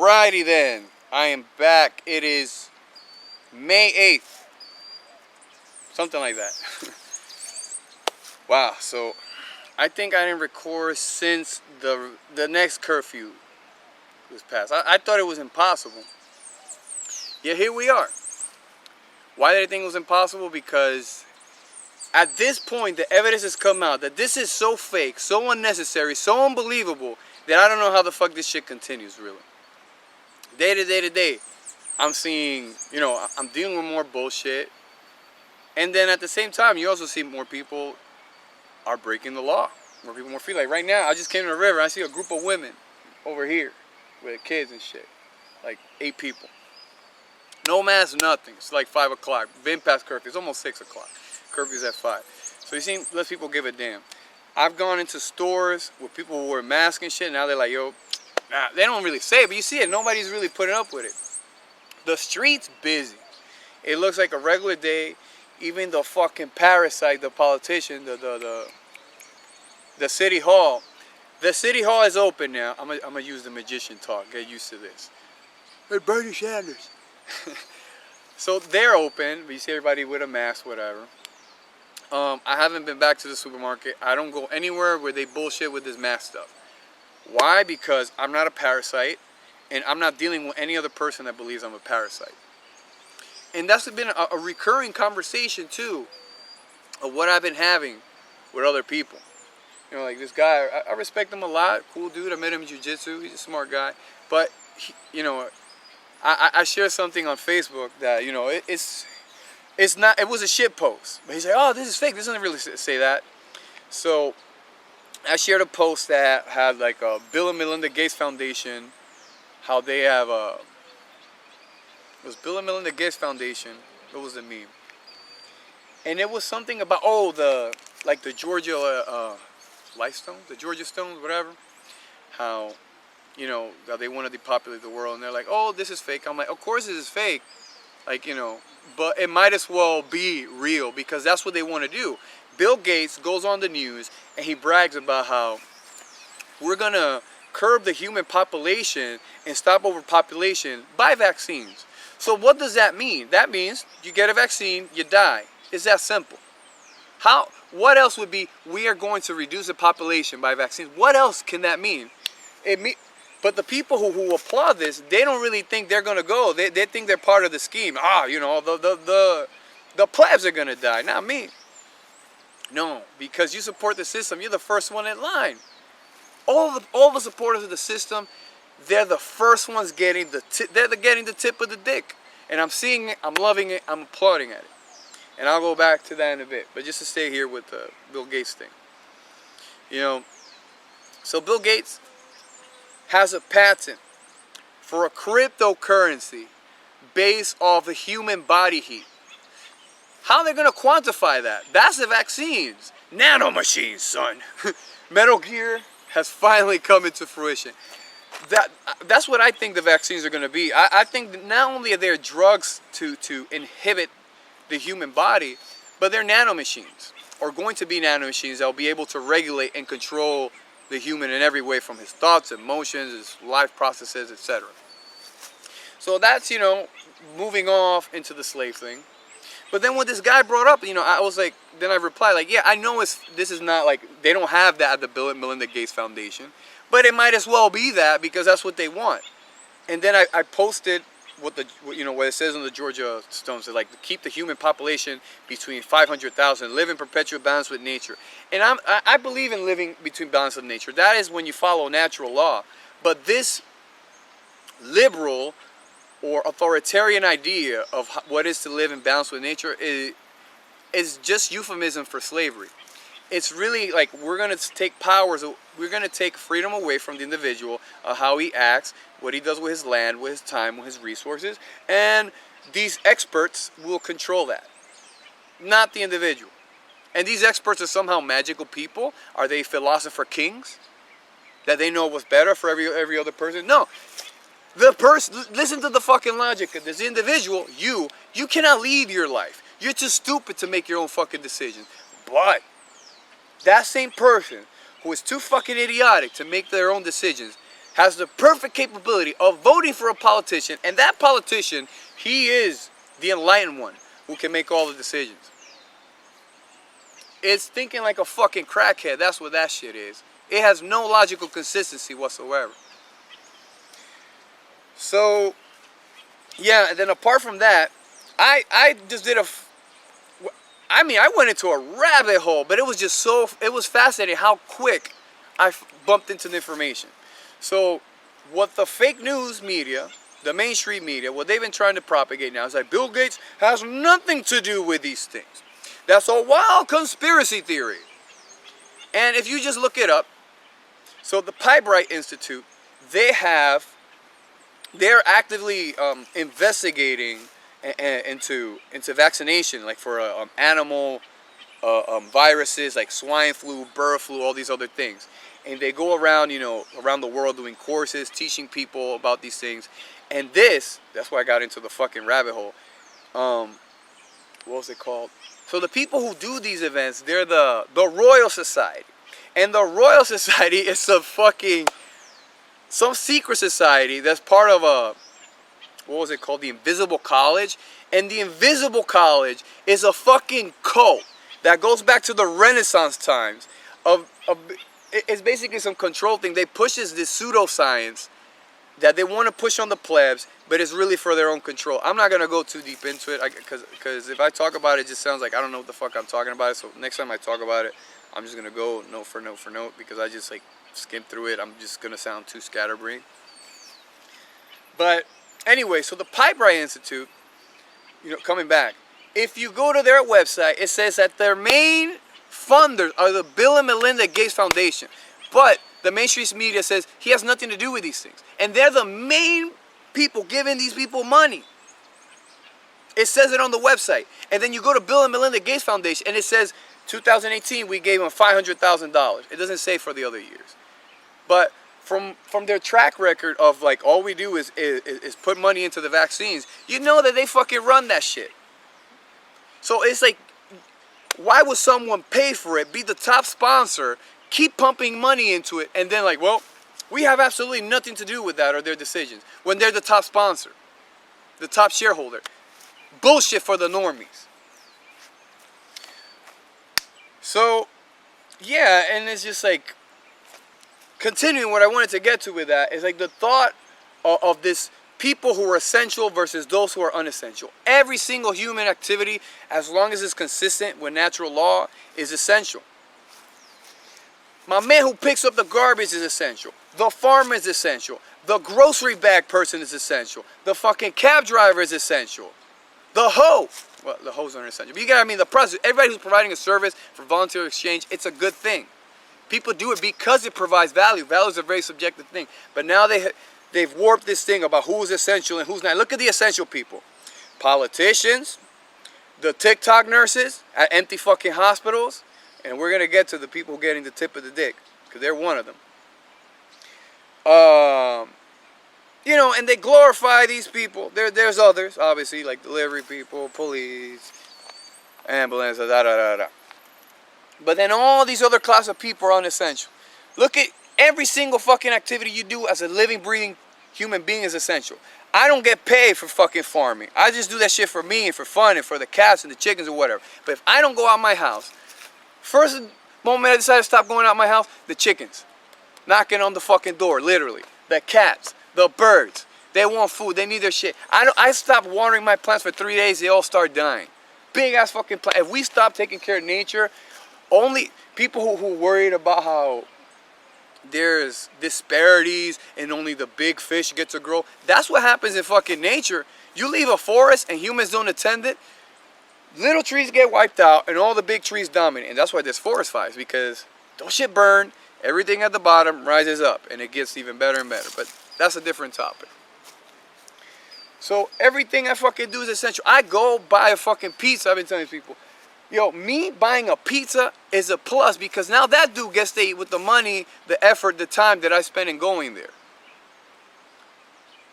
Alrighty then, I am back. It is May 8th, something like that. Wow, so I think I didn't record since the next curfew was passed. I thought it was impossible. Yeah, here we are. Why did I think it was impossible? Because at this point, the evidence has come out that this is so fake, so unnecessary, so unbelievable that I don't know how the fuck this shit continues, really. Day to day to day, I'm seeing, I'm dealing with more bullshit. And then at the same time, you also see more people are breaking the law. More people more free. Like right now, I just came to the river. I see a group of women over here with kids and shit. Like 8 people. No mask, nothing. It's like 5 o'clock. Been past curfew. It's almost 6 o'clock. Curfew's at 5. So you see, less people give a damn. I've gone into stores where people who wear masks and shit. Now they're like, yo, nah, they don't really say it, but you see it. Nobody's really putting up with it. The street's busy. It looks like a regular day. Even the fucking parasite, the politician, the city hall. The city hall is open now. I'm gonna use the magician talk. Get used to this. Hey, Bernie Sanders. So they're open, but you see everybody with a mask, whatever. I haven't been back to the supermarket. I don't go anywhere where they bullshit with this mask stuff. Why? Because I'm not a parasite, and I'm not dealing with any other person that believes I'm a parasite. And that's been a recurring conversation, too, of what I've been having with other people. Like this guy, I respect him a lot. Cool dude. I met him in jiu-jitsu. He's a smart guy. But, I shared something on Facebook that, it's not, it was a shit post. But he's like, oh, this is fake. This doesn't really say that. So I shared a post that had like a Bill and Melinda Gates Foundation, how they have a, it was Bill and Melinda Gates Foundation. What was the meme? And it was something about, the Georgia Guidestones, the Georgia Stones, whatever. How, how they want to depopulate the world. And they're like, oh, this is fake. I'm like, of course this is fake. But it might as well be real because that's what they want to do. Bill Gates goes on the news and he brags about how we're going to curb the human population and stop overpopulation by vaccines. So what does that mean? That means you get a vaccine, you die. It's that simple. What else would be, we are going to reduce the population by vaccines? What else can that mean? But the people who applaud this, they don't really think they're going to go. They think they're part of the scheme. The plebs are going to die, not me. No, because you support the system, you're the first one in line. All the supporters of the system, they're the first ones getting they're getting the tip of the dick. And I'm seeing it, I'm loving it, I'm applauding at it. And I'll go back to that in a bit. But just to stay here with the Bill Gates thing. So Bill Gates has a patent for a cryptocurrency based off of human body heat. How are they going to quantify that? That's the vaccines. Nanomachines, son. Metal Gear has finally come into fruition. That's what I think the vaccines are going to be. I think that not only are there drugs to inhibit the human body, but they're nanomachines, or going to be nanomachines that will be able to regulate and control the human in every way, from his thoughts, emotions, his life processes, etc. So that's, moving off into the slave thing. But then when this guy brought up, I was like, then I replied, like, yeah, I know this is not like, they don't have that at the Bill and Melinda Gates Foundation, but it might as well be that because that's what they want. And then I posted what it says on the Georgia Guidestones, like to keep the human population between 500,000, live in perpetual balance with nature. And I believe in living between balance with nature. That is when you follow natural law. But this liberal or authoritarian idea of what is to live in balance with nature is just euphemism for slavery. It's really like we're going to take powers, we're going to take freedom away from the individual of how he acts, what he does with his land, with his time, with his resources, and these experts will control that, not the individual. And these experts are somehow magical people? Are they philosopher kings? That they know what's better for every other person? No. Listen to the fucking logic of this individual. You cannot lead your life. You're too stupid to make your own fucking decisions. But that same person who is too fucking idiotic to make their own decisions, has the perfect capability of voting for a politician, and that politician, he is the enlightened one who can make all the decisions. It's thinking like a fucking crackhead. That's what that shit is. It has no logical consistency whatsoever. So, yeah, and then apart from that, I just did I went into a rabbit hole, but it was just it was fascinating how quick I bumped into the information. So, what the fake news media, the mainstream media, what they've been trying to propagate now is that Bill Gates has nothing to do with these things. That's a wild conspiracy theory. And if you just look it up, so the Pibright Institute, they're actively investigating into vaccination, like for animal viruses like swine flu, bird flu, all these other things. And they go around, around the world doing courses, teaching people about these things. And that's why I got into the fucking rabbit hole. What was it called? So the people who do these events, they're the Royal Society. And the Royal Society is some secret society that's part of what was it called? The Invisible College. And the Invisible College is a fucking cult that goes back to the Renaissance times. It's basically some control thing. They push this pseudoscience that they want to push on the plebs, but it's really for their own control. I'm not going to go too deep into it, because if I talk about it, it just sounds like I don't know what the fuck I'm talking about. So next time I talk about it, I'm just going to go note for note for note, because I just skim through it. I'm just going to sound too scatterbrained. But anyway, so the Pibright Institute, coming back, if you go to their website, it says that their main funders are the Bill and Melinda Gates Foundation. But the mainstream media says he has nothing to do with these things. And they're the main people giving these people money. It says it on the website. And then you go to Bill and Melinda Gates Foundation, and it says 2018 we gave them $500,000. It doesn't say for the other years. But from their track record of all we do is put money into the vaccines, you know that they fucking run that shit. So it's why would someone pay for it, be the top sponsor, keep pumping money into it, and then we have absolutely nothing to do with that or their decisions when they're the top sponsor, the top shareholder? Bullshit for the normies. So, yeah, and it's just continuing what I wanted to get to with that is the thought of this people who are essential versus those who are unessential. Every single human activity, as long as it's consistent with natural law, is essential. My man who picks up the garbage is essential. The farmer is essential. The grocery bag person is essential. The fucking cab driver is essential. The hoe. Well, the hoes aren't essential. But you get the process. Everybody who's providing a service for voluntary exchange, it's a good thing. People do it because it provides value. Value is a very subjective thing. But now they've warped this thing about who's essential and who's not. Look at the essential people. Politicians, the TikTok nurses at empty fucking hospitals, and we're going to get to the people getting the tip of the dick, because they're one of them. And they glorify these people. There's others, obviously, like delivery people, police, ambulance, da-da-da-da. But then all these other class of people are unessential. Look at every single fucking activity you do as a living, breathing human being is essential. I don't get paid for fucking farming. I just do that shit for me and for fun and for the cats and the chickens or whatever. But if I don't go out my house, first moment I decide to stop going out my house, the chickens knocking on the fucking door, literally. The cats, the birds, they want food, they need their shit. I stop watering my plants for 3 days, they all start dying. Big ass fucking plant. If we stop taking care of nature, only people who worried about how there's disparities and only the big fish get to grow, that's what happens in fucking nature. You leave a forest and humans don't attend it, little trees get wiped out and all the big trees dominate. And that's why there's forest fires, because those shit burn, everything at the bottom rises up and it gets even better and better. But that's a different topic. So everything I fucking do is essential. I go buy a fucking pizza. I've been telling people, me buying a pizza is a plus, because now that dude gets to eat with the money, the effort, the time that I spend in going there.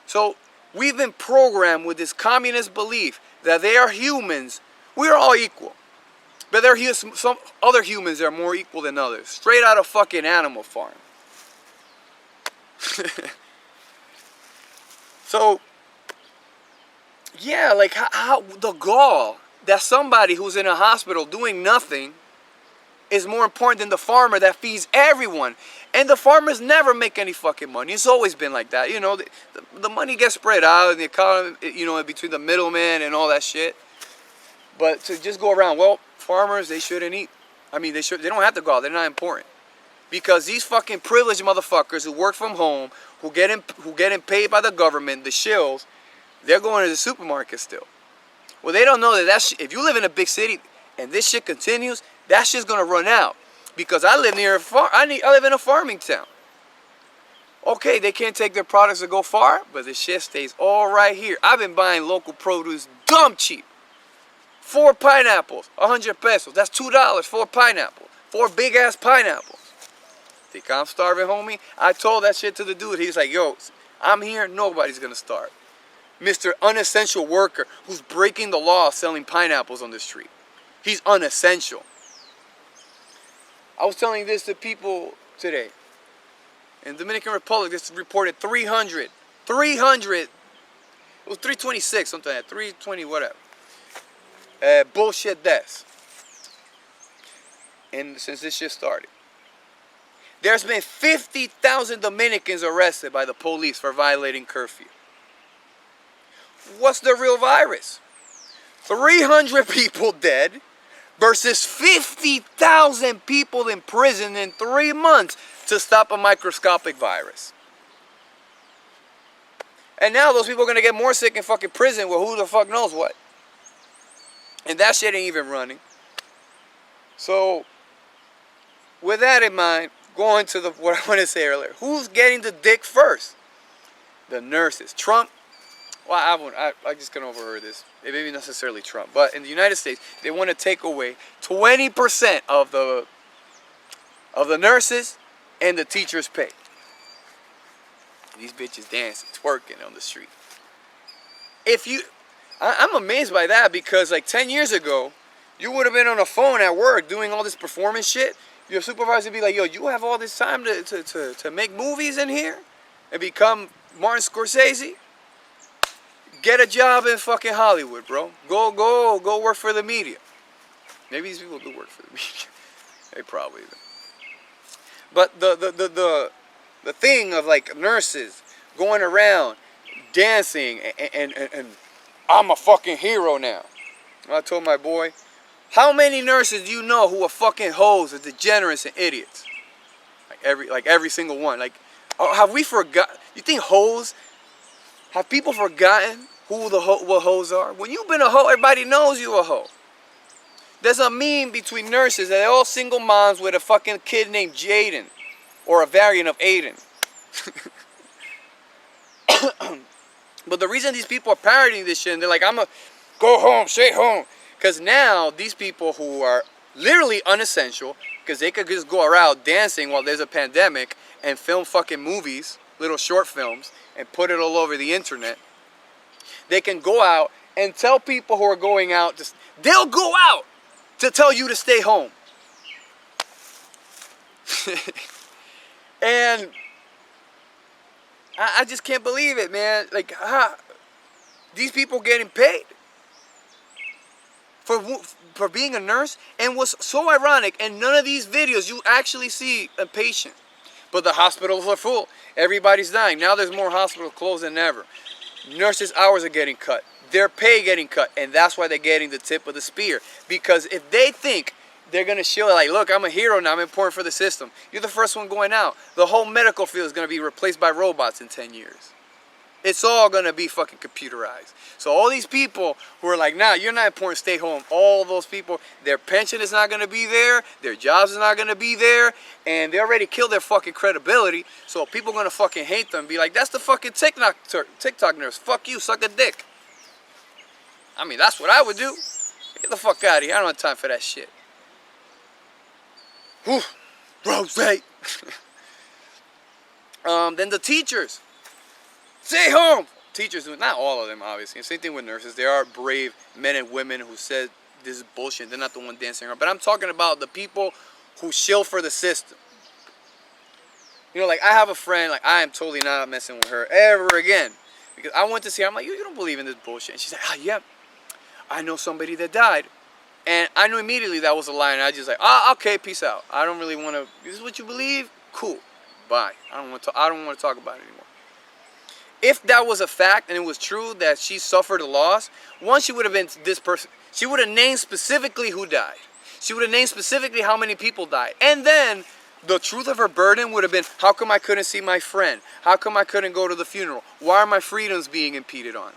So we've been programmed with this communist belief that they are humans. We're all equal. But there are some other humans that are more equal than others. Straight out of fucking Animal Farm. So, yeah, like how the gall that somebody who's in a hospital doing nothing is more important than the farmer that feeds everyone. And the farmers never make any fucking money. It's always been like that. You know, the money gets spread out in the economy, you know, between the middleman and all that shit. But to just go around, well, farmers, they shouldn't eat. I mean, they don't have to go out. They're not important. Because these fucking privileged motherfuckers who work from home, who getting paid by the government, the shills, they're going to the supermarket still. Well, they don't know that if you live in a big city and this shit continues, that shit's gonna run out. Because I live near a farm. I live in a farming town. Okay, they can't take their products to go far, but the shit stays all right here. I've been buying local produce dumb cheap. 4 pineapples, 100 pesos. That's $2 for a pineapple. 4 big ass pineapples. Think I'm starving, homie? I told that shit to the dude. He's like, yo, I'm here, nobody's gonna starve. Mr. Unessential Worker who's breaking the law selling pineapples on the street. He's unessential. I was telling this to people today. In Dominican Republic, this reported 300. It was 326, something like that. 320, whatever. Bullshit deaths. And since this shit started. There's been 50,000 Dominicans arrested by the police for violating curfew. What's the real virus? 300 people dead versus 50,000 people in prison in 3 months to stop a microscopic virus. And now those people are going to get more sick in fucking prison. Well, who the fuck knows what? And that shit ain't even running. So, with that in mind, going to what I want to say earlier. Who's getting the dick first? The nurses. Trump. Well, I just can't overheard this. It may be necessarily Trump. But in the United States, they want to take away 20% of the nurses and the teachers' pay. These bitches dancing, twerking on the street. I'm amazed by that because like 10 years ago, you would have been on a phone at work doing all this performance shit. Your supervisor would be like, yo, you have all this time to make movies in here and become Martin Scorsese? Get a job in fucking Hollywood, bro. Go work for the media. Maybe these people do work for the media. They probably do. But the thing of like nurses going around dancing and I'm a fucking hero now. I told my boy, how many nurses do you know who are fucking hoes and degenerates and idiots? Like every single one. Like, have we forgot? You think hoes? Have people forgotten who what hoes are? When you've been a hoe, everybody knows you a hoe. There's a meme between nurses that they're all single moms with a fucking kid named Jaden. Or a variant of Aiden. But the reason these people are parodying this shit, and they're like, I'm a go home, stay home. Because now, these people who are literally unessential, because they could just go around dancing while there's a pandemic and film fucking movies, little short films, and put it all over the internet. They can go out and tell people who are going out, they'll go out to tell you to stay home. And I just can't believe it, man. Like, these people getting paid for being a nurse. And what's so ironic, in none of these videos you actually see a patient. But the hospitals are full. Everybody's dying. Now there's more hospitals closed than ever. Nurses' hours are getting cut. Their pay getting cut. And that's why they're getting the tip of the spear. Because if they think they're going to show like, look, I'm a hero now, I'm important for the system. You're the first one going out. The whole medical field is going to be replaced by robots in 10 years. It's all going to be fucking computerized. So all these people who are like, nah, you're not important, stay home. All those people, their pension is not going to be there. Their jobs is not going to be there. And they already killed their fucking credibility. So people are going to fucking hate them and be like, that's the fucking TikTok nurse. Fuck you, suck a dick. I mean, that's what I would do. Get the fuck out of here. I don't have time for that shit. Whew, Rose. Then the teachers. Stay home. Teachers, not all of them, obviously. Same thing with nurses. There are brave men and women who said this is bullshit. They're not the one dancing around. But I'm talking about the people who shill for the system. You know, like, I have a friend, like, I am totally not messing with her ever again. Because I went to see her, I'm like, you don't believe in this bullshit. And she's like, ah, yeah, I know somebody that died. And I knew immediately that was a lie, and I just like, okay, peace out. I don't really want to, this is what you believe? Cool, bye. I don't want to talk about it anymore. If that was a fact and it was true that she suffered a loss, one, she would have been this person. She would have named specifically who died. She would have named specifically how many people died. And then the truth of her burden would have been, how come I couldn't see my friend? How come I couldn't go to the funeral? Why are my freedoms being impeded on?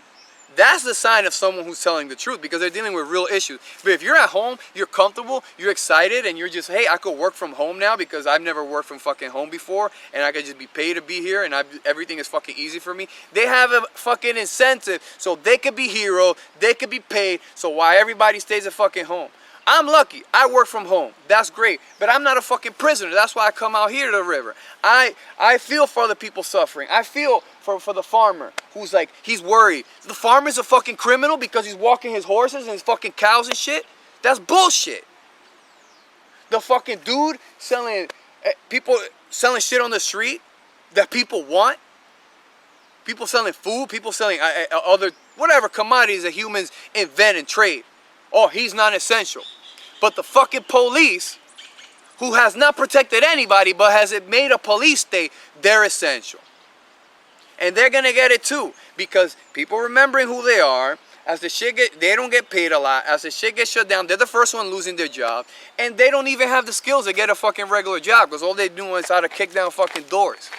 That's the sign of someone who's telling the truth, because they're dealing with real issues. But if you're at home, you're comfortable, you're excited, and you're just, hey, I could work from home now because I've never worked from fucking home before, and I could just be paid to be here, and everything is fucking easy for me. They have a fucking incentive, so they could be heroes, they could be paid, so why everybody stays at fucking home? I'm lucky. I work from home. That's great. But I'm not a fucking prisoner. That's why I come out here to the river. I feel for the people suffering. I feel for the farmer who's like, he's worried. The farmer's a fucking criminal because he's walking his horses and his fucking cows and shit. That's bullshit. The fucking dude selling, people selling shit on the street that people want. People selling food. People selling other, whatever commodities that humans invent and trade. Oh, he's not essential. But the fucking police, who has not protected anybody but has made a police state, they're essential. And they're going to get it too. Because people remembering who they are, as the shit they don't get paid a lot. As the shit gets shut down, they're the first one losing their job. And they don't even have the skills to get a fucking regular job. Because all they do is how to kick down fucking doors.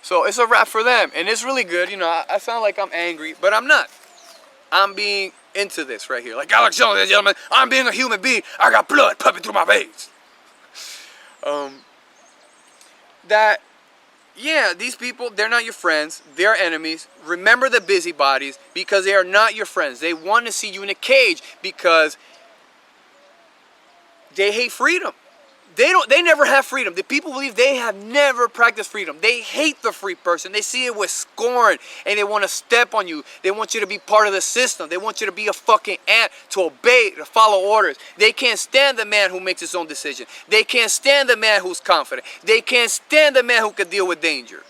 So it's a wrap for them. And it's really good. You know, I sound like I'm angry, but I'm not. I'm being into this right here. Like Alex Jones, ladies and gentlemen, I'm being a human being. I got blood pumping through my veins. Yeah, these people, they're not your friends. They're enemies. Remember the busybodies, because they are not your friends. They want to see you in a cage because they hate freedom. They never have freedom. The people believe they have never practiced freedom. They hate the free person. They see it with scorn, and they want to step on you. They want you to be part of the system. They want you to be a fucking ant, to obey, to follow orders. They can't stand the man who makes his own decision. They can't stand the man who's confident. They can't stand the man who can deal with danger.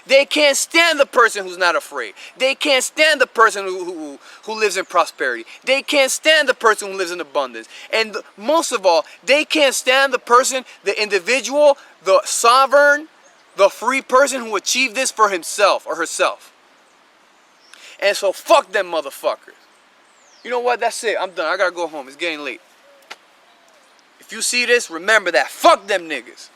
They can't stand the person who's not afraid. They can't stand the person who lives in prosperity. They can't stand the person who lives in abundance. And most of all, they can't stand the person, the individual, the sovereign, the free person who achieved this for himself or herself. And so fuck them motherfuckers. You know what? That's it. I'm done. I gotta go home. It's getting late. If you see this, remember that. Fuck them niggas.